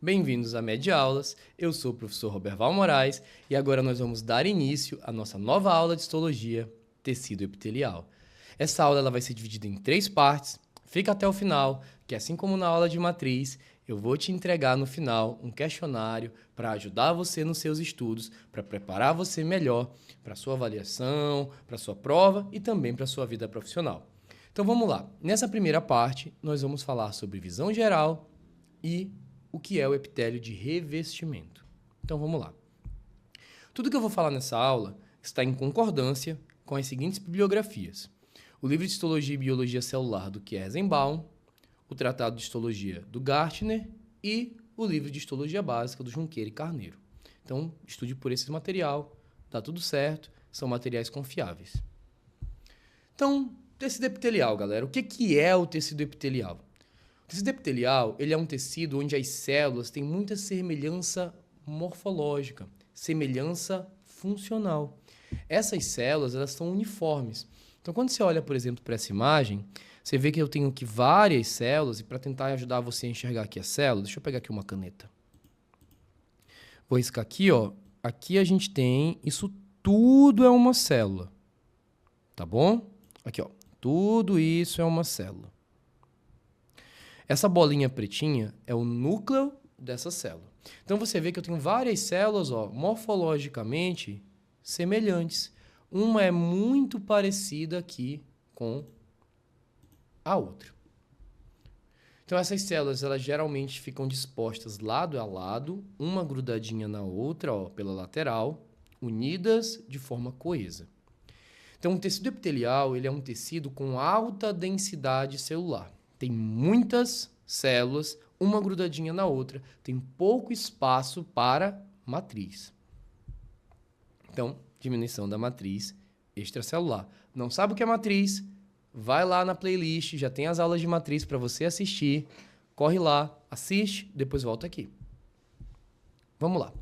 Bem-vindos à Mediaulas, eu sou o professor Roberval Moraes e agora nós vamos dar início à nossa nova aula de histologia, tecido epitelial. Essa aula ela vai ser dividida em 3 partes, fica até o final, que assim como na aula de matriz, eu vou te entregar no final um questionário para ajudar você nos seus estudos, para preparar você melhor para a sua avaliação, para a sua prova e também para a sua vida profissional. Então vamos lá, nessa primeira parte nós vamos falar sobre visão geral e o que é o epitélio de revestimento. Então vamos lá. Tudo que eu vou falar nessa aula está em concordância com as seguintes bibliografias: o livro de Histologia e Biologia Celular do Kiesenbaum, o Tratado de Histologia do Gartner e o livro de Histologia Básica do Junqueira e Carneiro. Então, estude por esse material, dá tudo certo, são materiais confiáveis. Então, tecido epitelial, galera. O que é o tecido epitelial? O tecido epitelial ele é um tecido onde as células têm muita semelhança morfológica, semelhança funcional. Essas células elas são uniformes. Então, quando você olha, por exemplo, para essa imagem, você vê que eu tenho aqui várias células, e para tentar ajudar você a enxergar aqui as células, deixa eu pegar aqui uma caneta. Vou riscar aqui, ó. Aqui a gente tem, isso tudo é uma célula, tá bom? Aqui, ó, tudo isso é uma célula. Essa bolinha pretinha é o núcleo dessa célula. Então, você vê que eu tenho várias células, ó, morfologicamente semelhantes. Uma é muito parecida aqui com a outra. Então, essas células, elas geralmente ficam dispostas lado a lado, uma grudadinha na outra, ó, pela lateral, unidas de forma coesa. Então, o tecido epitelial, ele é um tecido com alta densidade celular. Tem muitas células, uma grudadinha na outra, tem pouco espaço para matriz. Então, diminuição da matriz extracelular. Não sabe o que é matriz? Vai lá na playlist, já tem as aulas de matriz para você assistir. Corre lá, assiste, depois volta aqui. Vamos lá.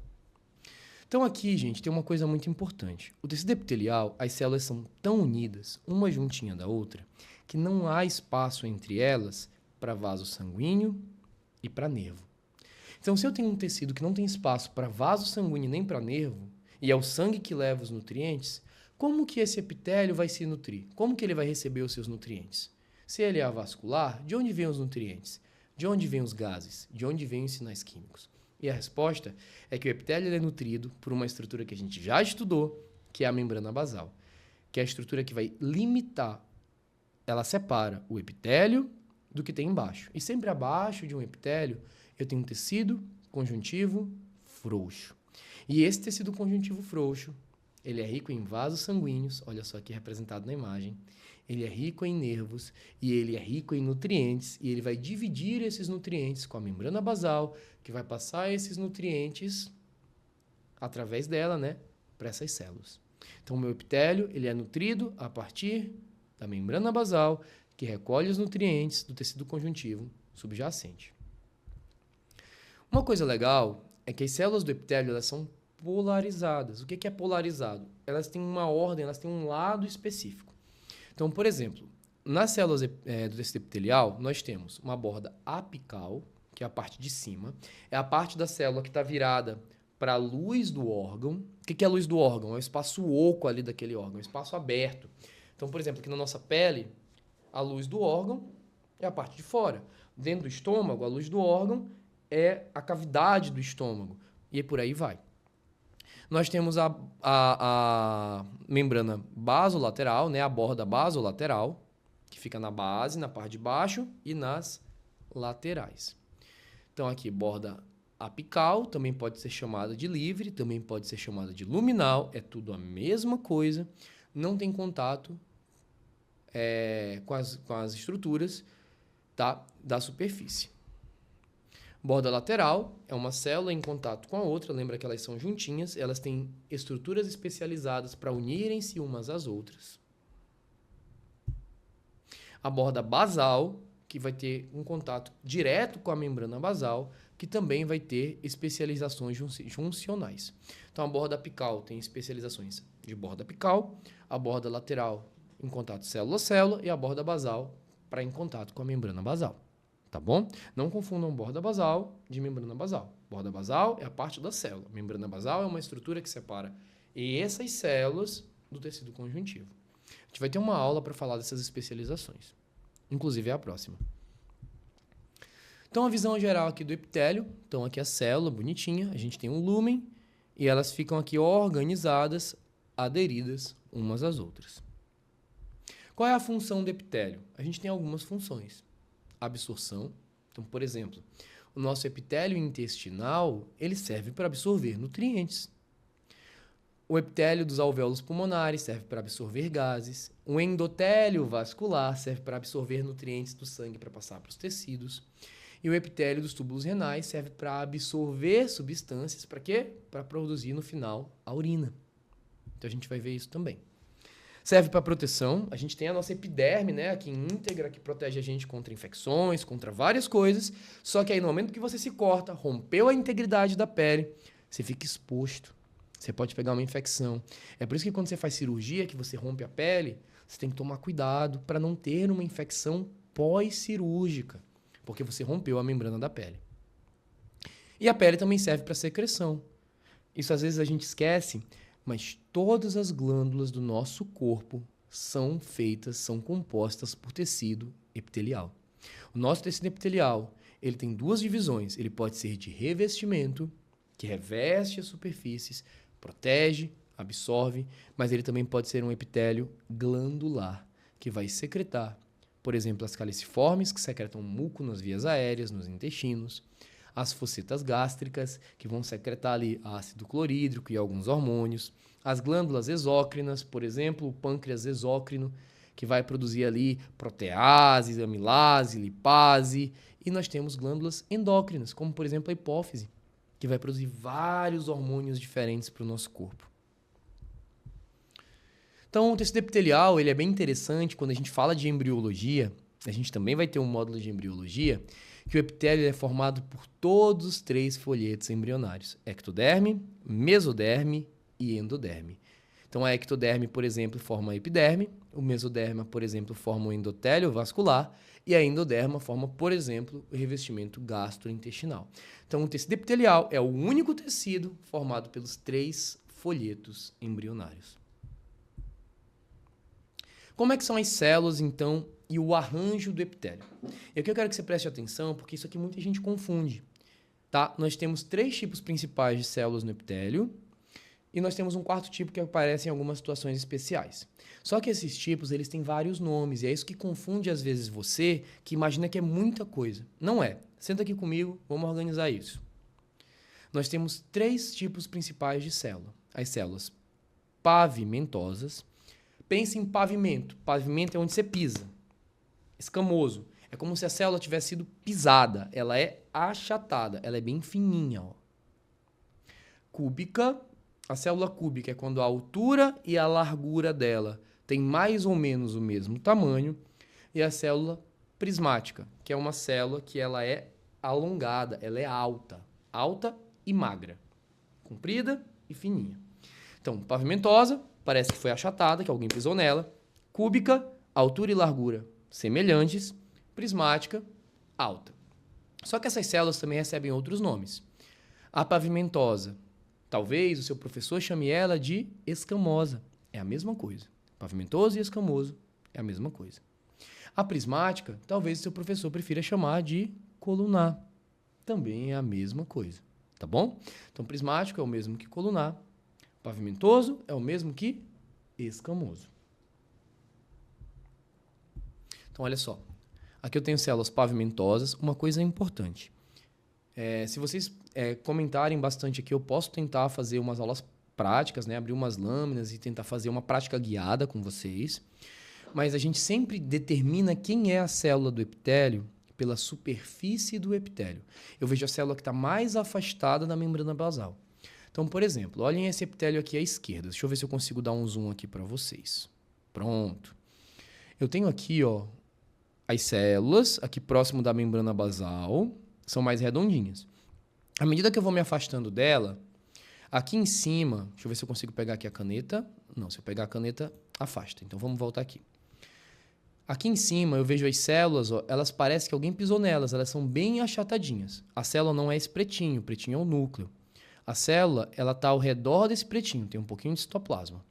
Então aqui, gente, tem uma coisa muito importante. O tecido epitelial, as células são tão unidas, uma juntinha da outra, que não há espaço entre elas para vaso sanguíneo e para nervo. Então, se eu tenho um tecido que não tem espaço para vaso sanguíneo nem para nervo, e é o sangue que leva os nutrientes, como que esse epitélio vai se nutrir? Como que ele vai receber os seus nutrientes? Se ele é avascular, de onde vêm os nutrientes? De onde vêm os gases? De onde vêm os sinais químicos? E a resposta é que o epitélio é nutrido por uma estrutura que a gente já estudou, que é a membrana basal, que é a estrutura que vai limitar. Ela separa o epitélio do que tem embaixo. E sempre abaixo de um epitélio, eu tenho um tecido conjuntivo frouxo. E esse tecido conjuntivo frouxo, ele é rico em vasos sanguíneos, olha só aqui representado na imagem. Ele é rico em nervos e ele é rico em nutrientes e ele vai dividir esses nutrientes com a membrana basal, que vai passar esses nutrientes através dela, né, para essas células. Então, o meu epitélio, ele é nutrido a partir da membrana basal, que recolhe os nutrientes do tecido conjuntivo subjacente. Uma coisa legal é que as células do epitélio elas são polarizadas. O que é polarizado? Elas têm uma ordem, elas têm um lado específico. Então, por exemplo, nas células do tecido epitelial, nós temos uma borda apical, que é a parte de cima, é a parte da célula que está virada para a luz do órgão. O que é a luz do órgão? É o espaço oco ali daquele órgão, é o espaço aberto. Então, por exemplo, aqui na nossa pele, a luz do órgão é a parte de fora. Dentro do estômago, a luz do órgão é a cavidade do estômago. E por aí vai. Nós temos a membrana basolateral, né? A borda basolateral, que fica na base, na parte de baixo e nas laterais. Então, aqui, borda apical, também pode ser chamada de livre, também pode ser chamada de luminal, é tudo a mesma coisa, não tem contato com as estruturas, tá, da superfície. Borda lateral é uma célula em contato com a outra, lembra que elas são juntinhas, elas têm estruturas especializadas para unirem-se umas às outras. A borda basal, que vai ter um contato direto com a membrana basal, que que também vai ter especializações juncionais. Então, a borda apical tem especializações de borda apical, a borda lateral em contato célula-célula e a borda basal para em contato com a membrana basal. Tá bom? Não confundam borda basal de membrana basal. Borda basal é a parte da célula. Membrana basal é uma estrutura que separa essas células do tecido conjuntivo. A gente vai ter uma aula para falar dessas especializações. Inclusive é a próxima. Então, a visão geral aqui do epitélio. Então, aqui a célula bonitinha. A gente tem um lúmen e elas ficam aqui organizadas, aderidas umas às outras. Qual é a função do epitélio? A gente tem algumas funções. Absorção. Então, por exemplo, o nosso epitélio intestinal, ele serve para absorver nutrientes. O epitélio dos alvéolos pulmonares serve para absorver gases. O endotélio vascular serve para absorver nutrientes do sangue para passar para os tecidos. E o epitélio dos túbulos renais serve para absorver substâncias, para quê? Para produzir no final a urina. Então a gente vai ver isso também. Serve para proteção. A gente tem a nossa epiderme, né, aqui íntegra, que protege a gente contra infecções, contra várias coisas. Só que aí no momento que você se corta, rompeu a integridade da pele, você fica exposto. Você pode pegar uma infecção. É por isso que quando você faz cirurgia, que você rompe a pele, você tem que tomar cuidado para não ter uma infecção pós-cirúrgica, porque você rompeu a membrana da pele. E a pele também serve para secreção. Isso às vezes a gente esquece, mas todas as glândulas do nosso corpo são compostas por tecido epitelial. O nosso tecido epitelial, ele tem duas divisões. Ele pode ser de revestimento, que reveste as superfícies, protege, absorve, mas ele também pode ser um epitélio glandular, que vai secretar, por exemplo, as caliciformes, que secretam muco nas vias aéreas, nos intestinos, as focetas gástricas, que vão secretar ali ácido clorídrico e alguns hormônios, as glândulas exócrinas, por exemplo, o pâncreas exócrino, que vai produzir ali protease, amilase, lipase, e nós temos glândulas endócrinas, como por exemplo a hipófise, que vai produzir vários hormônios diferentes para o nosso corpo. Então, o tecido epitelial ele é bem interessante quando a gente fala de embriologia. A gente também vai ter um módulo de embriologia, que o epitélio é formado por todos os 3 folhetos embrionários: ectoderme, mesoderme e endoderme. Então, a ectoderme, por exemplo, forma a epiderme, o mesoderma, por exemplo, forma o endotélio vascular e a endoderma forma, por exemplo, o revestimento gastrointestinal. Então, o tecido epitelial é o único tecido formado pelos 3 folhetos embrionários. Como é que são as células, então, e o arranjo do epitélio? E aqui eu quero que você preste atenção, porque isso aqui muita gente confunde. Tá? Nós temos 3 tipos principais de células no epitélio, e nós temos um 4º tipo que aparece em algumas situações especiais. Só que esses tipos, eles têm vários nomes, e é isso que confunde às vezes você, que imagina que é muita coisa. Não é. Senta aqui comigo, vamos organizar isso. Nós temos 3 tipos principais de célula. As células pavimentosas. Pense em pavimento. Pavimento é onde você pisa. Escamoso. É como se a célula tivesse sido pisada. Ela é achatada. Ela é bem fininha. Ó. Cúbica. A célula cúbica é quando a altura e a largura dela tem mais ou menos o mesmo tamanho. E a célula prismática, que é uma célula que ela é alongada. Ela é alta. Alta e magra. Comprida e fininha. Então, pavimentosa. Parece que foi achatada, que alguém pisou nela. Cúbica, altura e largura semelhantes. Prismática, alta. Só que essas células também recebem outros nomes. A pavimentosa, talvez o seu professor chame ela de escamosa. É a mesma coisa. Pavimentoso e escamoso é a mesma coisa. A prismática, talvez o seu professor prefira chamar de colunar. Também é a mesma coisa. Tá bom? Então, prismático é o mesmo que colunar. Pavimentoso é o mesmo que escamoso. Então, olha só. Aqui eu tenho células pavimentosas. Uma coisa importante. Se vocês comentarem bastante aqui, eu posso tentar fazer umas aulas práticas, né? Abrir umas lâminas e tentar fazer uma prática guiada com vocês. Mas a gente sempre determina quem é a célula do epitélio pela superfície do epitélio. Eu vejo a célula que está mais afastada da membrana basal. Então, por exemplo, olhem esse epitélio aqui à esquerda. Deixa eu ver se eu consigo dar um zoom aqui para vocês. Pronto. Eu tenho aqui, ó, as células, aqui próximo da membrana basal, são mais redondinhas. À medida que eu vou me afastando dela, aqui em cima, deixa eu ver se eu consigo pegar aqui a caneta. Não, se eu pegar a caneta, afasta. Então, vamos voltar aqui. Aqui em cima, eu vejo as células, ó, elas parecem que alguém pisou nelas, elas são bem achatadinhas. A célula não é esse pretinho, o pretinho é o núcleo. A célula, ela está ao redor desse pretinho, tem um pouquinho de citoplasma.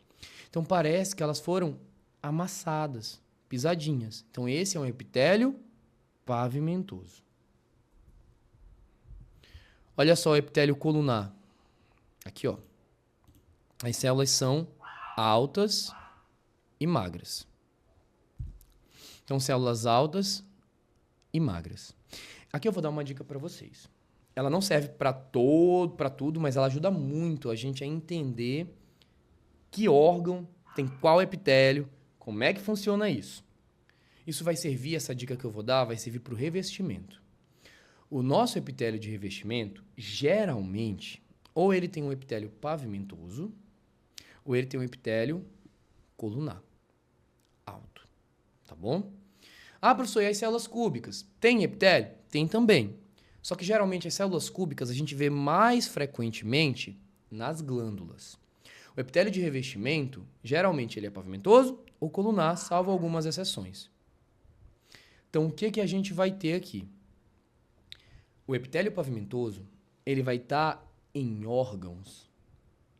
Então, parece que elas foram amassadas, pisadinhas. Então, esse é um epitélio pavimentoso. Olha só o epitélio colunar. Aqui, ó. As células são altas e magras. Então, células altas e magras. Aqui eu vou dar uma dica para vocês. Ela não serve para tudo, mas ela ajuda muito a gente a entender que órgão tem qual epitélio, como é que funciona isso. Isso vai servir, essa dica que eu vou dar, vai servir para o revestimento. O nosso epitélio de revestimento, geralmente, ou ele tem um epitélio pavimentoso, ou ele tem um epitélio colunar, alto. Tá bom? Ah, professor, e as células cúbicas? Tem epitélio? Tem também. Só que geralmente as células cúbicas a gente vê mais frequentemente nas glândulas. O epitélio de revestimento, geralmente ele é pavimentoso ou colunar, salvo algumas exceções. Então, o que a gente vai ter aqui? O epitélio pavimentoso, ele vai estar em órgãos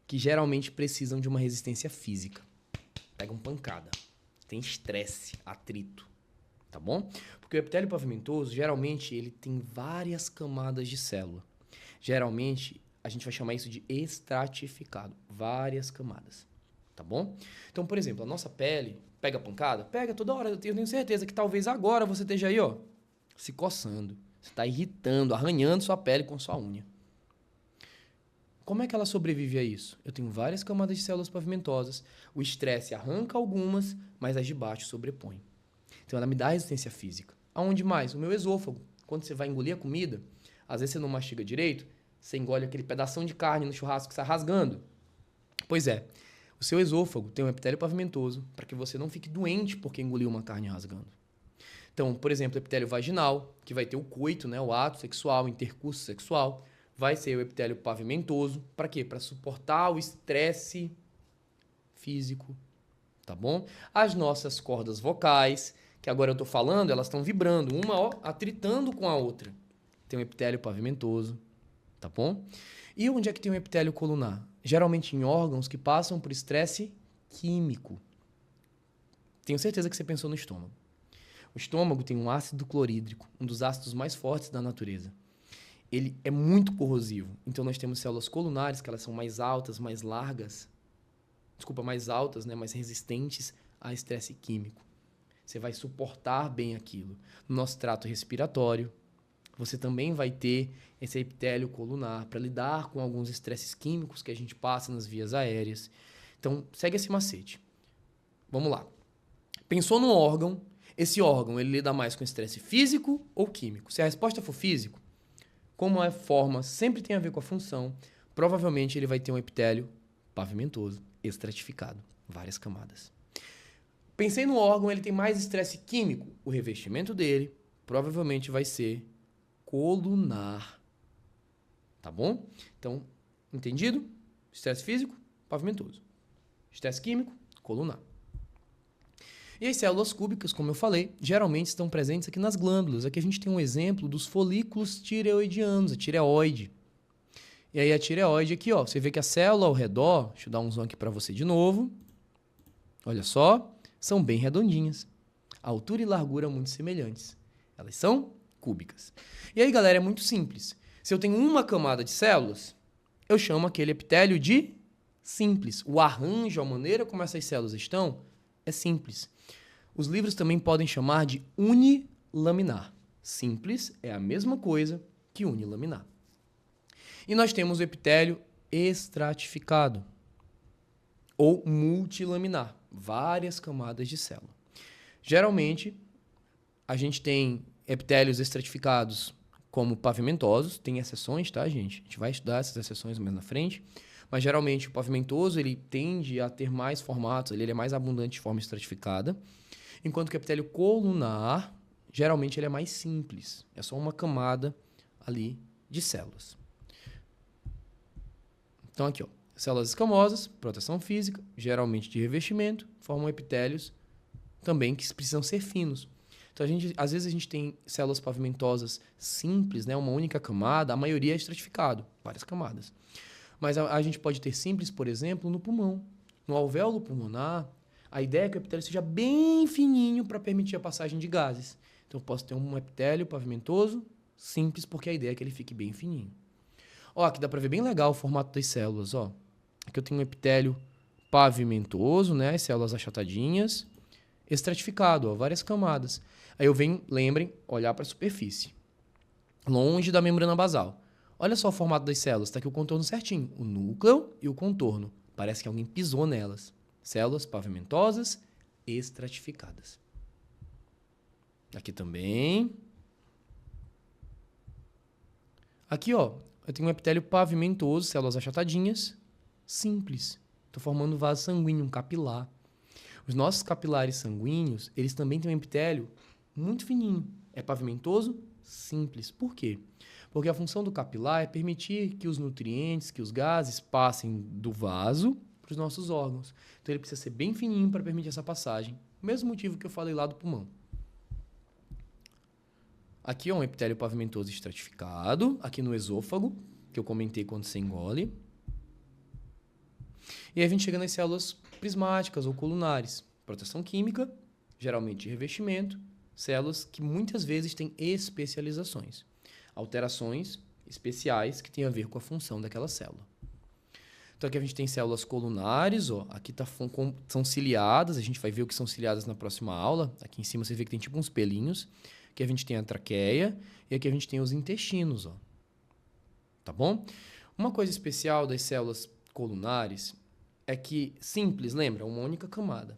que geralmente precisam de uma resistência física. Pegam pancada, tem estresse, atrito, tá bom? Porque o epitélio pavimentoso, geralmente, ele tem várias camadas de célula. Geralmente, a gente vai chamar isso de estratificado, várias camadas, tá bom? Então, por exemplo, a nossa pele pega pancada? Pega toda hora. Eu tenho certeza que talvez agora você esteja aí, ó, se coçando. Você está irritando, arranhando sua pele com sua unha. Como é que ela sobrevive a isso? Eu tenho várias camadas de células pavimentosas. O estresse arranca algumas, mas as de baixo sobrepõem. Então, ela me dá resistência física. Aonde mais? O meu esôfago. Quando você vai engolir a comida, às vezes você não mastiga direito, você engole aquele pedação de carne no churrasco que está rasgando. Pois é, o seu esôfago tem um epitélio pavimentoso para que você não fique doente porque engoliu uma carne rasgando. Então, por exemplo, o epitélio vaginal, que vai ter o coito, né, o ato sexual, o intercurso sexual, vai ser o epitélio pavimentoso. Para quê? Para suportar o estresse físico, tá bom? As nossas cordas vocais, que agora eu estou falando, elas estão vibrando, uma ó, atritando com a outra. Tem um epitélio pavimentoso, tá bom? E onde é que tem um epitélio colunar? Geralmente em órgãos que passam por estresse químico. Tenho certeza que você pensou no estômago. O estômago tem um ácido clorídrico, um dos ácidos mais fortes da natureza. Ele é muito corrosivo. Então, nós temos células colunares, que elas são mais altas, mais largas. Desculpa, mais altas, né? Mais resistentes a estresse químico. Você vai suportar bem aquilo. No nosso trato respiratório, você também vai ter esse epitélio colunar para lidar com alguns estresses químicos que a gente passa nas vias aéreas. Então, segue esse macete. Vamos lá. Pensou num órgão. Esse órgão, ele lida mais com estresse físico ou químico? Se a resposta for físico, como a forma sempre tem a ver com a função, provavelmente ele vai ter um epitélio pavimentoso, estratificado, várias camadas. Pensei no órgão, ele tem mais estresse químico. O revestimento dele provavelmente vai ser colunar. Tá bom? Então, entendido? Estresse físico, pavimentoso. Estresse químico, colunar. E as células cúbicas, como eu falei, geralmente estão presentes aqui nas glândulas. Aqui a gente tem um exemplo dos folículos tireoidianos, a tireoide. E aí a tireoide aqui, ó, você vê que a célula ao redor, deixa eu dar um zoom aqui para você de novo. Olha só, são bem redondinhas. A altura e largura muito semelhantes. Elas são cúbicas. E aí, galera, é muito simples. Se eu tenho uma camada de células, eu chamo aquele epitélio de simples. O arranjo, a maneira como essas células estão, é simples. Os livros também podem chamar de unilaminar. Simples é a mesma coisa que unilaminar. E nós temos o epitélio estratificado ou multilaminar, várias camadas de célula. Geralmente, a gente tem epitélios estratificados como pavimentosos, tem exceções, tá, gente? A gente vai estudar essas exceções mais na frente, mas geralmente o pavimentoso ele tende a ter mais formatos, ele é mais abundante de forma estratificada, enquanto que o epitélio colunar, geralmente ele é mais simples, é só uma camada ali de células. Então, aqui, ó, células escamosas, proteção física, geralmente de revestimento, formam epitélios também que precisam ser finos. Então, às vezes a gente tem células pavimentosas simples, né, uma única camada, a maioria é estratificado, várias camadas. Mas a gente pode ter simples, por exemplo, no pulmão. No alvéolo pulmonar, a ideia é que o epitélio seja bem fininho para permitir a passagem de gases. Então, eu posso ter um epitélio pavimentoso simples, porque a ideia é que ele fique bem fininho. Ó, aqui dá para ver bem legal o formato das células, ó. Aqui eu tenho um epitélio pavimentoso, né, as células achatadinhas, estratificado, ó, várias camadas. Aí eu venho, lembrem, olhar para a superfície, longe da membrana basal. Olha só o formato das células, está aqui o contorno certinho, o núcleo e o contorno. Parece que alguém pisou nelas. Células pavimentosas, estratificadas. Aqui também. Aqui, ó, eu tenho um epitélio pavimentoso, células achatadinhas, simples. Estou formando um vaso sanguíneo, um capilar. Os nossos capilares sanguíneos, eles também têm um epitélio muito fininho. É pavimentoso, simples. Por quê? Porque a função do capilar é permitir que os nutrientes, que os gases passem do vaso para os nossos órgãos. Então ele precisa ser bem fininho para permitir essa passagem. Mesmo motivo que eu falei lá do pulmão. Aqui é um epitélio pavimentoso estratificado, aqui no esôfago, que eu comentei quando você engole. E aí a gente chega nas células prismáticas ou colunares. Proteção química, geralmente de revestimento, células que muitas vezes têm especializações. Alterações especiais que têm a ver com a função daquela célula. Então aqui a gente tem células colunares, ó, aqui são ciliadas, a gente vai ver o que são ciliadas na próxima aula. Aqui em cima você vê que tem tipo uns pelinhos. Aqui a gente tem a traqueia e aqui a gente tem os intestinos, ó. Tá bom? Uma coisa especial das células colunares é que, simples, lembra? Uma única camada.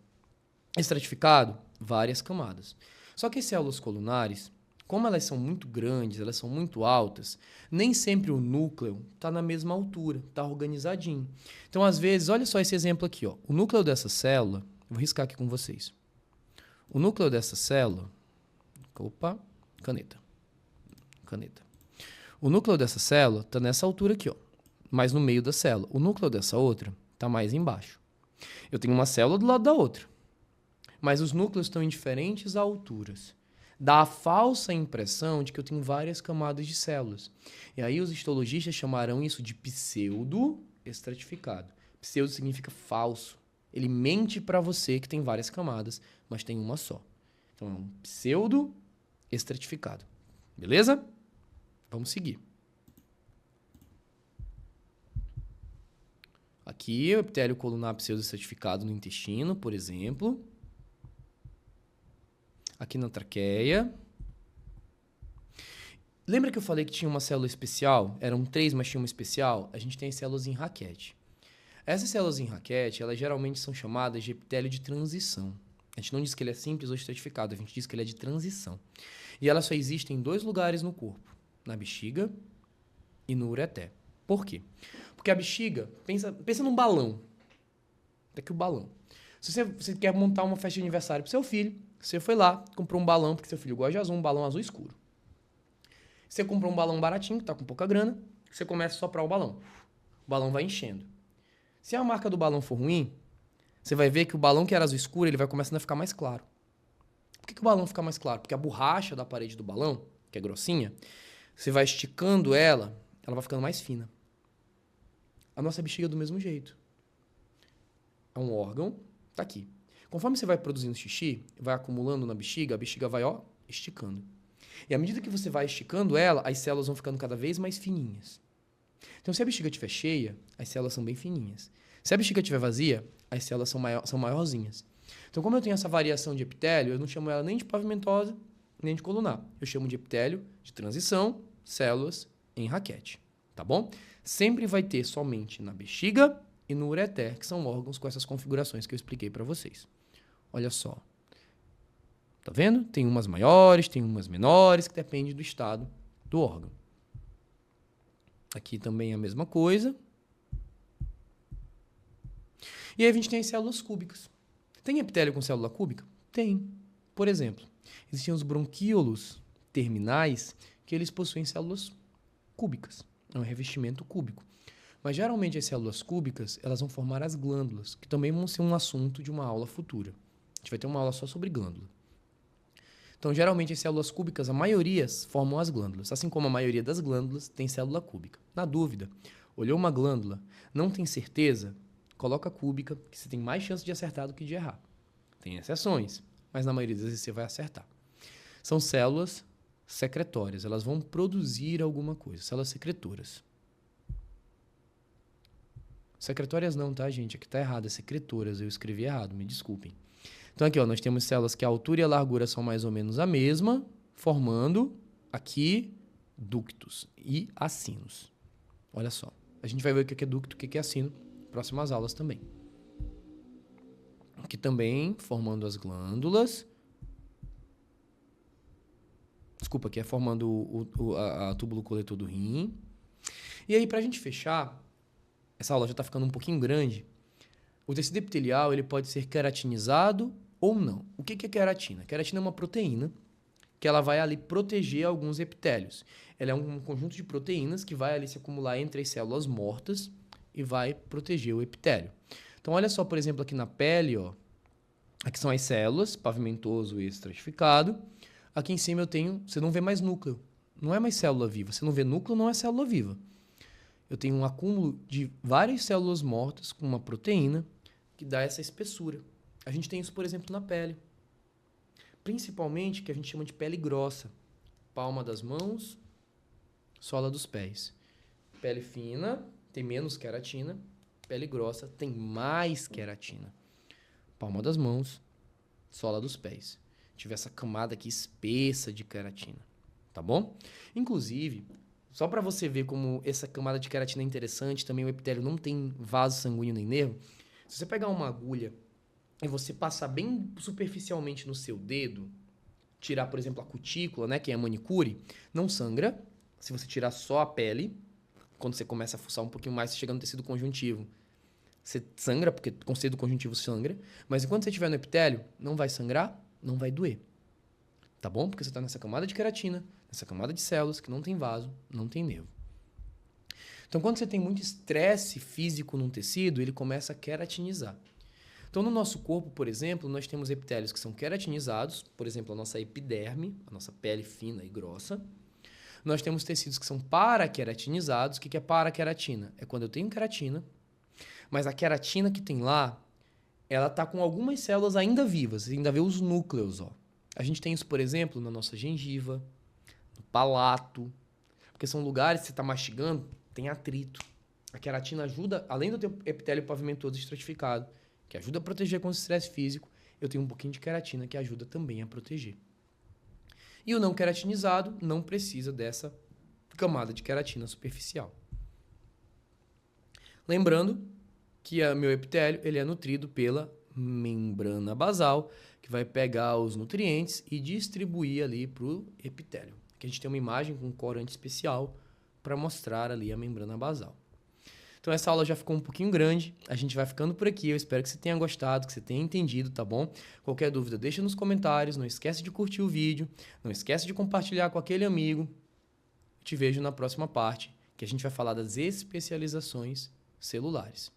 Estratificado, várias camadas. Só que as células colunares, como elas são muito grandes, elas são muito altas, nem sempre o núcleo está na mesma altura, está organizadinho. Então, às vezes, olha só esse exemplo aqui, ó. O núcleo dessa célula, eu vou riscar aqui com vocês. O núcleo dessa célula, opa, caneta. O núcleo dessa célula está nessa altura aqui, ó, mais no meio da célula. O núcleo dessa outra está mais embaixo. Eu tenho uma célula do lado da outra, mas os núcleos estão em diferentes alturas. Dá a falsa impressão de que eu tenho várias camadas de células. E aí os histologistas chamarão isso de pseudo-estratificado. Pseudo significa falso. Ele mente para você que tem várias camadas, mas tem uma só. Então é um pseudo-estratificado. Beleza? Vamos seguir. Aqui o epitélio colunar pseudo-estratificado no intestino, por exemplo. Aqui na traqueia. Lembra que eu falei que tinha uma célula especial? Eram 3, mas tinha uma especial? A gente tem as células em raquete. Essas células em raquete, elas geralmente são chamadas de epitélio de transição. A gente não diz que ele é simples ou estratificado, a gente diz que ele é de transição. E ela só existe em 2 lugares no corpo, na bexiga e no ureter. Por quê? Porque a bexiga, pensa num balão. Daqui o balão. Se você quer montar uma festa de aniversário para seu filho, você foi lá, comprou um balão, porque seu filho gosta de azul, um balão azul escuro. Você comprou um balão baratinho, que está com pouca grana, você começa a soprar o balão. O balão vai enchendo. Se a marca do balão for ruim, você vai ver que o balão que era azul escuro, ele vai começando a ficar mais claro. Por que o balão fica mais claro? Porque a borracha da parede do balão, que é grossinha, você vai esticando ela vai ficando mais fina. A nossa bexiga é do mesmo jeito. É um órgão, tá aqui. Conforme você vai produzindo xixi, vai acumulando na bexiga, a bexiga vai, ó, esticando. E à medida que você vai esticando ela, as células vão ficando cada vez mais fininhas. Então, se a bexiga estiver cheia, as células são bem fininhas. Se a bexiga estiver vazia, as células são maiorzinhas. Então, como eu tenho essa variação de epitélio, eu não chamo ela nem de pavimentosa, nem de colunar. Eu chamo de epitélio de transição, células em raquete. Tá bom? Sempre vai ter somente na bexiga e no ureter, que são órgãos com essas configurações que eu expliquei para vocês. Olha só. Tá vendo? Tem umas maiores, tem umas menores, que depende do estado do órgão. Aqui também é a mesma coisa. E aí a gente tem as células cúbicas. Tem epitélio com célula cúbica? Tem. Por exemplo, existem os bronquíolos terminais que eles possuem células cúbicas. É um revestimento cúbico. Mas geralmente as células cúbicas, elas vão formar as glândulas, que também vão ser um assunto de uma aula futura. A gente vai ter uma aula só sobre glândula. Então, geralmente as células cúbicas, a maioria formam as glândulas, assim como a maioria das glândulas tem célula cúbica. Na dúvida, olhou uma glândula, não tem certeza, coloca cúbica, que você tem mais chance de acertar do que de errar. Tem exceções, mas na maioria das vezes você vai acertar. São células secretórias, elas vão produzir alguma coisa, células secretoras. Secretórias não, tá, gente? Aqui tá errado, é secretoras, eu escrevi errado, me desculpem. Então aqui, ó, nós temos células que a altura e a largura são mais ou menos a mesma, formando aqui ductos e acinos. Olha só, a gente vai ver o que é ducto, o que é acino, próximas aulas também. Aqui também, formando as glândulas. Desculpa, aqui é formando a túbulo coletor do rim. E aí, pra gente fechar, essa aula já está ficando um pouquinho grande. O tecido epitelial ele pode ser queratinizado ou não. O que é queratina? Queratina é uma proteína que ela vai ali proteger alguns epitélios. Ela é um conjunto de proteínas que vai ali se acumular entre as células mortas e vai proteger o epitélio. Então, olha só, por exemplo, aqui na pele, ó, aqui são as células, pavimentoso e estratificado. Aqui em cima eu tenho, você não vê mais núcleo, não é mais célula viva. Você não vê núcleo, não é célula viva. Eu tenho um acúmulo de várias células mortas com uma proteína que dá essa espessura. A gente tem isso, por exemplo, na pele. Principalmente que a gente chama de pele grossa. Palma das mãos, sola dos pés. Pele fina tem menos queratina. Pele grossa tem mais queratina. Palma das mãos, sola dos pés. Tive essa camada aqui espessa de queratina. Tá bom? Inclusive, só para você ver como essa camada de queratina é interessante, também o epitélio não tem vaso sanguíneo nem nervo. Se você pegar uma agulha e você passar bem superficialmente no seu dedo, tirar, por exemplo, a cutícula, né, que é a manicure, não sangra. Se você tirar só a pele, quando você começa a fuçar um pouquinho mais, você chega no tecido conjuntivo, você sangra, porque com o tecido conjuntivo sangra. Mas enquanto você estiver no epitélio, não vai sangrar, não vai doer. Tá bom? Porque você está nessa camada de queratina, nessa camada de células que não tem vaso, não tem nervo. Então, quando você tem muito estresse físico num tecido, ele começa a queratinizar. Então, no nosso corpo, por exemplo, nós temos epitélios que são queratinizados, por exemplo, a nossa epiderme, a nossa pele fina e grossa. Nós temos tecidos que são paraqueratinizados. O que é paraqueratina? É quando eu tenho queratina, mas a queratina que tem lá, ela está com algumas células ainda vivas. Você ainda vê os núcleos, ó. A gente tem isso, por exemplo, na nossa gengiva, no palato, porque são lugares que você está mastigando, tem atrito. A queratina ajuda, além do teu epitélio pavimentoso estratificado, que ajuda a proteger contra o estresse físico, eu tenho um pouquinho de queratina que ajuda também a proteger. E o não queratinizado não precisa dessa camada de queratina superficial. Lembrando que o meu epitélio ele é nutrido pela membrana basal, que vai pegar os nutrientes e distribuir ali para o epitélio. Aqui a gente tem uma imagem com um corante especial para mostrar ali a membrana basal. Então essa aula já ficou um pouquinho grande, a gente vai ficando por aqui, eu espero que você tenha gostado, que você tenha entendido, tá bom? Qualquer dúvida deixa nos comentários, não esquece de curtir o vídeo, não esquece de compartilhar com aquele amigo. Te vejo na próxima parte, que a gente vai falar das especializações celulares.